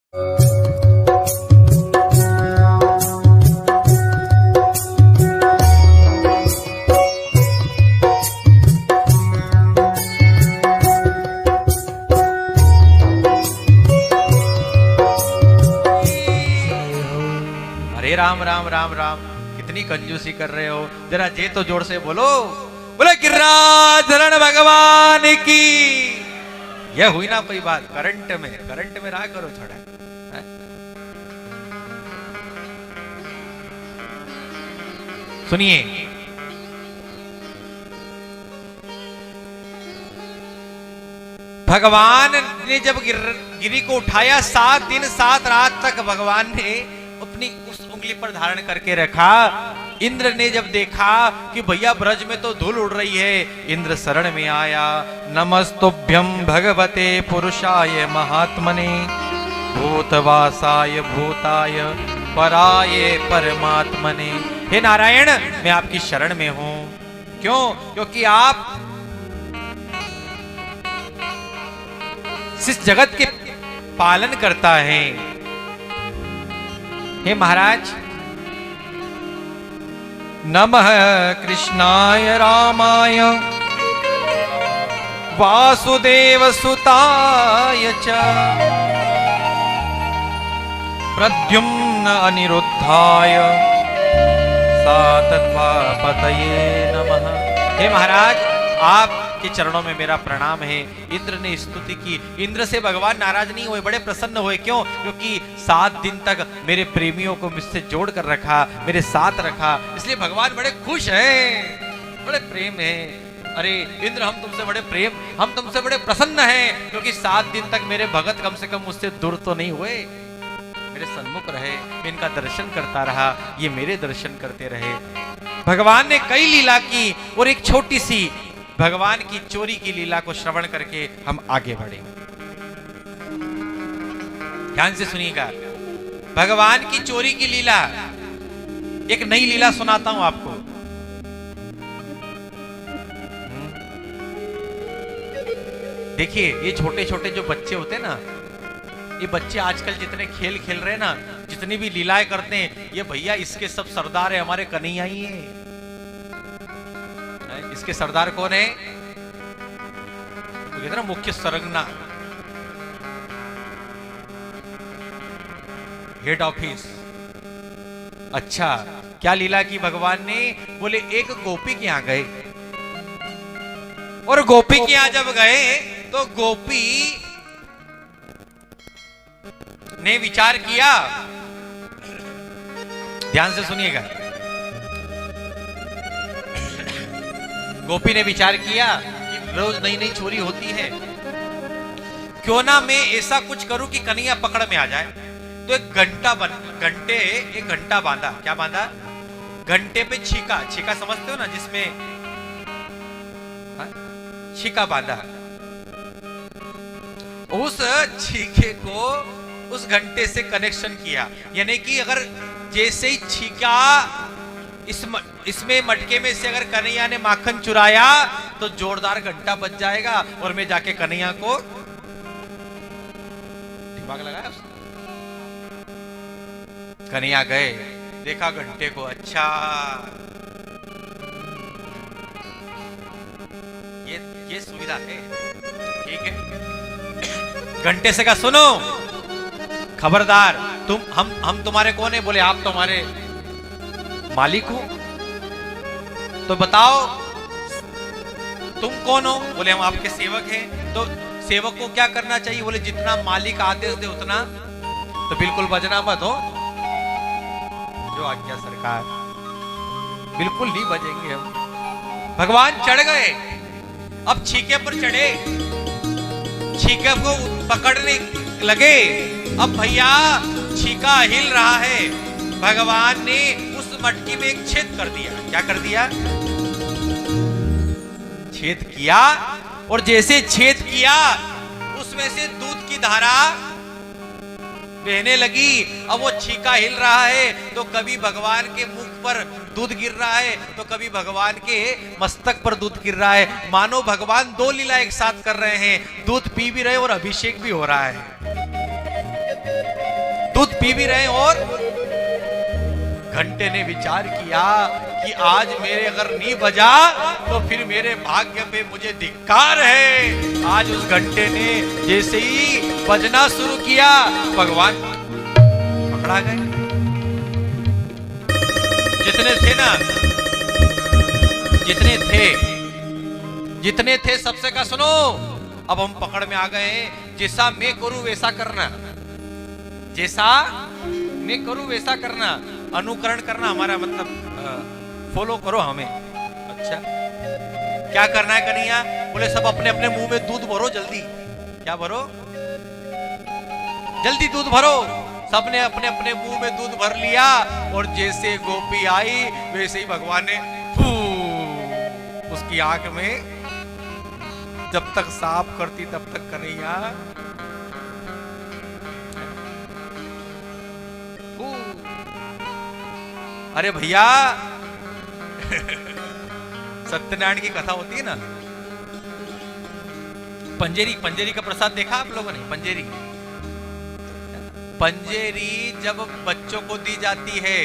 राम राम राम राम, कितनी कंजूसी कर रहे हो, जरा जे तो जोर से बोलो, बोले गिरिराज भगवान की। यह हुई ना कोई बात, करंट में रहा करो थोड़ा। सुनिए, भगवान ने जब गिरी को उठाया, 7 दिन 7 रात तक भगवान ने अपनी उस उंगली पर धारण करके रखा। इंद्र ने जब देखा कि भैया ब्रज में तो धूल उड़ रही है, इंद्र शरण में आया। नमस्तुभ्यं भगवते पुरुषाय महात्मने, भूतवासाय भूताय पराये परमात्मने। हे नारायण, मैं आपकी शरण में हूं। क्यों? क्योंकि आप इस जगत के पालन करता है। हे महाराज, नमः कृष्णाय रामाय वासुदेव सुताय च प्रद्युम्न अनिरुद्धाय सातत्वापतये नमः। हे महाराज, आपके चरणों में मेरा प्रणाम है। इंद्र ने स्तुति की। इंद्र से भगवान नाराज नहीं हुए, बड़े प्रसन्न हुए। क्यों? क्योंकि 7 दिन तक मेरे प्रेमियों को मुझसे जोड़ कर रखा, मेरे साथ रखा, इसलिए भगवान बड़े खुश हैं, बड़े प्रेम है। अरे इंद्र, हम तुमसे बड़े प्रसन्न हैं, क्योंकि 7 दिन तक मेरे भगत कम से कम मुझसे दूर तो नहीं हुए, मेरे सन्मुख रहे, मैं इनका दर्शन करता रहा, ये मेरे दर्शन करते रहे। भगवान ने कई लीला की, और एक छोटी सी भगवान की चोरी की लीला को श्रवण करके हम आगे बढ़े। ध्यान से सुनिएगा, भगवान की चोरी की लीला, एक नई लीला सुनाता हूं आपको। देखिए, ये छोटे छोटे जो बच्चे होते हैं ना, ये बच्चे आजकल जितने खेल खेल रहे हैं ना, जितनी भी लीलाएं करते हैं, ये भैया इसके सब सरदार है, हमारे कन्हैया ही है। इसके सरदार कौन है? तो कहते ना, मुख्य सरंगना, हेड ऑफिस। अच्छा, क्या लीला की भगवान ने? बोले एक गोपी के यहां गए, और गोपी के यहां जब गए तो गोपी ने विचार किया। ध्यान से सुनिएगा, गोपी ने विचार किया कि रोज नई नई चोरी होती है, क्यों ना मैं ऐसा कुछ करूं कि कन्हैया पकड़ में आ जाए। तो एक घंटा बांधा। क्या बांधा? घंटे पे छीका समझते हो ना, जिसमें छीका बांधा। उस छीके को उस घंटे से कनेक्शन किया, यानी कि अगर जैसे ही छीका इसमें मटके में से अगर कन्हैया ने माखन चुराया तो जोरदार घंटा बज जाएगा, और मैं जाके कन्हैया को, दिमाग लगाया उसने। कन्हैया गए, देखा घंटे को, अच्छा ये सुविधा है, ठीक है। घंटे से कहा, सुनो खबरदार, हम तुम्हारे कौन है? बोले आप तो हमारे मालिक हो। तो बताओ तुम कौन हो? बोले हम आपके सेवक हैं। तो सेवक को क्या करना चाहिए? बोले जितना मालिक आदेश दे उतना। तो बिल्कुल बजना मत हो, जो आज्ञा सरकार, बिल्कुल नहीं बजेंगे हम। भगवान चढ़ गए, अब छीके पर चढ़े, छीके को पकड़ने लगे। अब भैया छीका हिल रहा है, भगवान ने उस मटकी में एक छेद कर दिया। क्या कर दिया? छेद किया, और जैसे छेद किया उसमें से दूध की धारा बहने लगी। अब वो छीका हिल रहा है, तो कभी भगवान के मुख पर दूध गिर रहा है, तो कभी भगवान के मस्तक पर दूध गिर रहा है। मानो भगवान 2 लीला एक साथ कर रहे हैं, दूध पी भी रहे और अभिषेक भी हो रहा है। पी भी रहे और घंटे ने विचार किया कि आज मेरे अगर नहीं बजा तो फिर मेरे भाग्य पे मुझे धिक्कार है। आज उस घंटे ने जैसे ही बजना शुरू किया भगवान पकड़ा गए। जितने थे सबसे का सुनो, अब हम पकड़ में आ गए। जैसा मैं करूं वैसा करना, जैसा मैं करूं वैसा करना, अनुकरण करना हमारा मतलब फॉलो करो हमें। अच्छा क्या करना है कन्हैया? बोले सब अपने अपने मुंह में दूध भरो जल्दी। क्या भरो? जल्दी दूध भरो। सबने अपने अपने मुंह में दूध भर लिया और जैसे गोपी आई वैसे ही भगवान ने उसकी आंख में जब तक साफ करती तब तक कन्हैया अरे भैया सत्यनारायण की कथा होती है ना, पंजेरी का प्रसाद देखा आप लोगों ने? पंजेरी जब बच्चों को दी जाती है,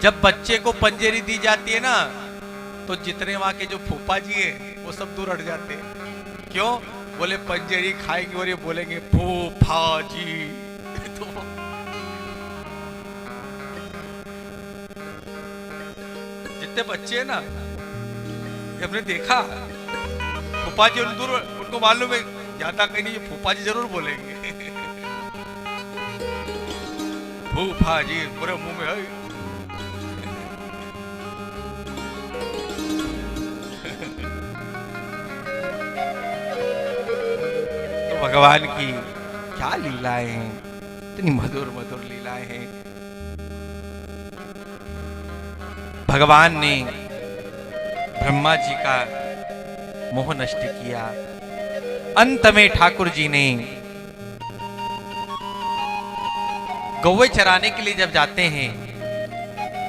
जब बच्चे को पंजेरी दी जाती है ना, तो जितने वहां के जो फूफा जी है वो सब दूर हट जाते हैं। क्यों? बोले पंजेरी खाएंगे और ये बोलेंगे फूफा जी। तो जितने बच्चे हैं ना, हमने देखा फूफा जी दूर, उनको मालूम है ज्यादा कहीं नहीं, फूफा जी जरूर बोलेंगे फूफा जी पूरे मुंह में है। तो भगवान की क्या लीलाएं हैं, इतनी मधुर मधुर लीलाएं हैं। भगवान ने ब्रह्मा जी का मोह नष्ट किया। अंत में ठाकुर जी ने गौवे चराने के लिए जब जाते हैं,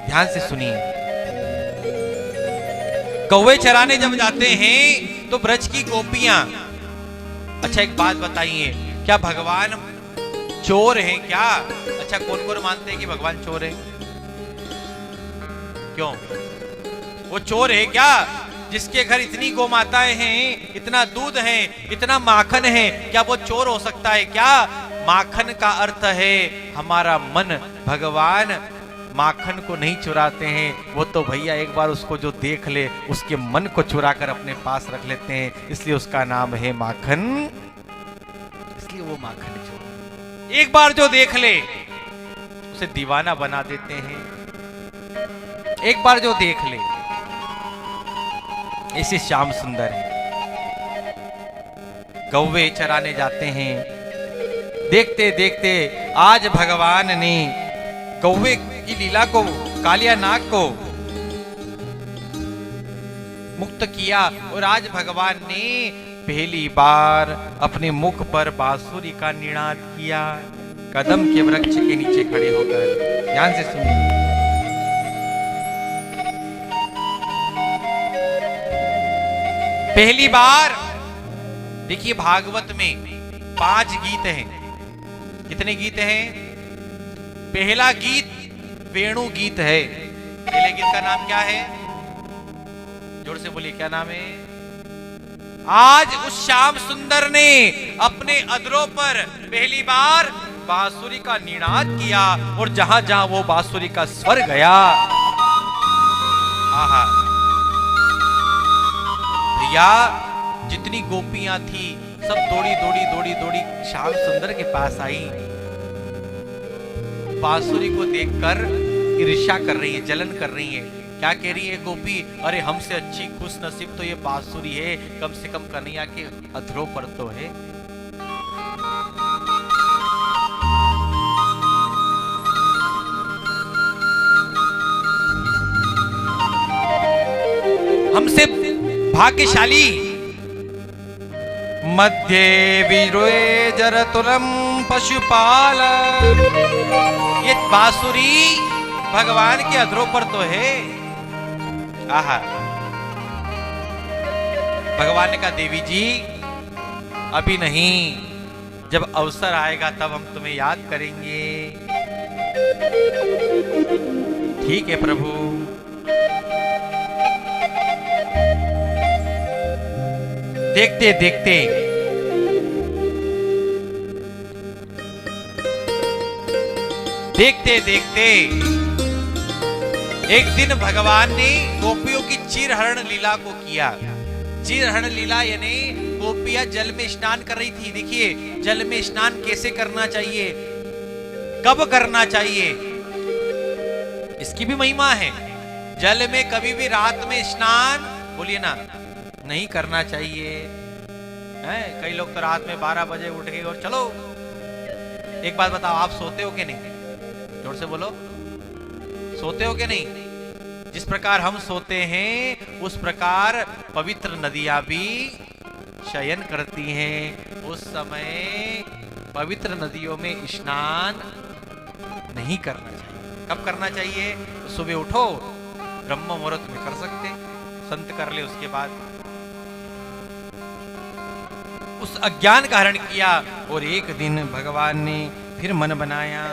ध्यान से सुनिए, गौवे चराने जब जाते हैं तो ब्रज की गोपियां, अच्छा एक बात बताइए, क्या भगवान चोर हैं क्या? अच्छा कौन कौन मानते हैं कि भगवान चोर है? क्यों? वो चोर है क्या? जिसके घर इतनी गौ माताएं हैं, इतना दूध है, इतना माखन है, क्या वो चोर हो सकता है क्या? माखन का अर्थ है हमारा मन। भगवान माखन को नहीं चुराते हैं, वो तो भैया एक बार उसको जो देख ले उसके मन को चुरा कर अपने पास रख लेते हैं, इसलिए उसका नाम है माखन। इसलिए वो माखन चोर, एक बार जो देख ले उसे दीवाना बना देते हैं। एक बार जो देख ले, ऐसे श्याम सुंदर है। गौवे चराने जाते हैं, देखते देखते आज भगवान ने गौवे की लीला को, कालिया नाग को मुक्त किया और आज भगवान ने पहली बार अपने मुख पर बांसुरी का निनाद किया, कदम के वृक्ष के नीचे खड़े होकर। ध्यान से सुनिए, पहली बार। देखिए भागवत में 5 गीत हैं। कितने गीत हैं? पहला गीत वेणु गीत है। पहले गीत का नाम क्या है? जोर से बोलिए, क्या नाम है? आज उस श्याम सुंदर ने अपने अधरों पर पहली बार बांसुरी का निनाद किया और जहां जहां वो बांसुरी का स्वर गया, आहा भैया जितनी गोपियां थी सब दौड़ी दौड़ी दौड़ी दौड़ी श्याम सुंदर के पास आई। बांसुरी को देखकर ईर्ष्या कर रही है, जलन कर रही है। क्या कह रही है गोपी? अरे हमसे अच्छी खुश नसीब तो ये बांसुरी है, कम से कम कन्हैया के अधरों पर तो है। हमसे भाग्यशाली मध्ये विरोए जरतुलम पशुपाल, ये बांसुरी भगवान के अधरों पर तो है। आहा, भगवान ने कहा देवी जी अभी नहीं, जब अवसर आएगा तब हम तुम्हें याद करेंगे। ठीक है प्रभु। देखते देखते देखते देखते एक दिन भगवान ने गोपियों की चीरहरण लीला को किया। चीरहरण लीला यानी गोपियां जल में स्नान कर रही थी। देखिए जल में स्नान कैसे करना चाहिए, कब करना चाहिए, इसकी भी महिमा है। जल में कभी भी रात में स्नान बोलिए ना नहीं करना चाहिए है। कई लोग तो रात में 12 बजे उठ गए और चलो। एक बात बताओ, आप सोते हो कि नहीं? जोर से बोलो, सोते हो कि नहीं? जिस प्रकार हम सोते हैं उस प्रकार पवित्र नदियां भी शयन करती हैं। उस समय पवित्र नदियों में स्नान नहीं करना चाहिए। कब करना चाहिए? तो सुबह उठो, ब्रह्म मुहूर्त में कर सकते, संत कर ले, उसके बाद उस अज्ञान का हरण किया। और एक दिन भगवान ने फिर मन बनाया।